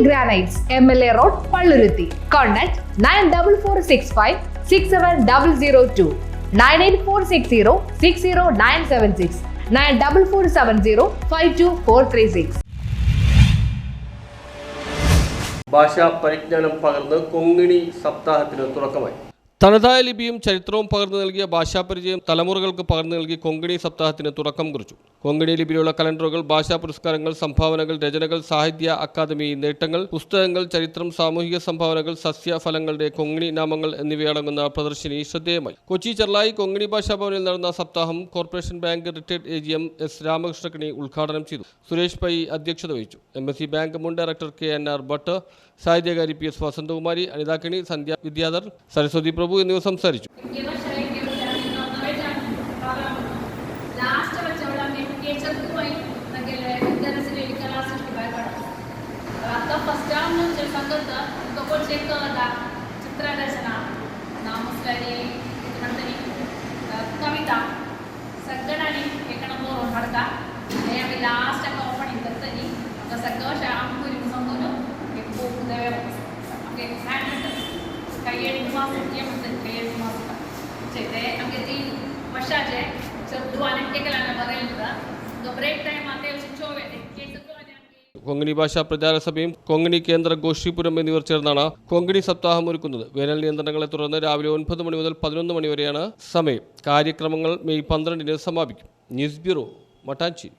Granites, MLA Road, Palluruthi. Contact 9446567002, 98460 60976, 94470 52436. ഭാഷാ പരിജ്ഞാനം പകർന്ന് കൊങ്ങിണി സപ്താഹത്തിന് തുടക്കമായി. തനതായ ലിപിയും ചരിത്രവും പകർന്നു നൽകിയ ഭാഷാപരിചയം തലമുറകൾക്ക് പകർന്നു നൽകി കൊങ്ങിണി സപ്താഹത്തിന് തുടക്കം കുറിച്ചു. കൊങ്ങിണി ലിപിയിലുള്ള കലണ്ടറുകൾ, ഭാഷാ പുരസ്കാരങ്ങൾ, സംഭാവനകൾ, രചനകൾ, സാഹിത്യ അക്കാദമി നേട്ടങ്ങൾ, പുസ്തകങ്ങൾ, ചരിത്രം, സാമൂഹിക സംഭാവനകൾ, സസ്യഫലങ്ങളുടെ കൊങ്ങിണി നാമങ്ങൾ എന്നിവയടങ്ങുന്ന പ്രദർശിനി ശ്രദ്ധേയമായി. കൊച്ചി ചെർളായി കൊങ്ങിണി ഭാഷാ ഭവനിൽ നടന്ന സപ്താഹം corporation bank retired AGM S. Ramakrishnakani ഉദ്ഘാടനം ചെയ്തു. സുരേഷ് പൈ അധ്യക്ഷത വഹിച്ചു. MSC ബാങ്ക് മുൻ ഡയറക്ടർ KNR ഭട്ട്, സാഹിത്യകാരി PS വസന്തകുമാരി, അനിതാക്കണി, സന്ധ്യ വിദ്യാധർ, സരസ്വതി പ്രഭു എന്നിവർ സംസാരിച്ചു. चित्ररचना नामस्लारी कविता सगळ्यांनी एक नंबर हाडता हे आमी लास्ट हाका ओपनिंग करतली म्हाका सगळं अशें आमी पयलीं समजून एक बूक देवे आमगे हँड रिटन काही मास हे म्हणटात काही मास ते आमगे 3 वर्षाचे चौदू आनी एकल्याने बरयलें तो ब्रेक टाइम आते अशें चोवे കൊങ്ങിണി ഭാഷാ പ്രചാര സഭയും കൊങ്ങിണി കേന്ദ്ര ഗോഷ്ഠിപുരം എന്നിവർ ചേർന്നാണ് കൊങ്ങിണി സപ്താഹം ഒരുക്കുന്നത്. വേനൽ നിയന്ത്രണങ്ങളെ തുടർന്ന് രാവിലെ 9 മണി മുതൽ 11 മണി വരെയാണ് സമയം. കാര്യക്രമങ്ങൾ മെയ് 12 സമാപിക്കും. News bureau, Mattancherry.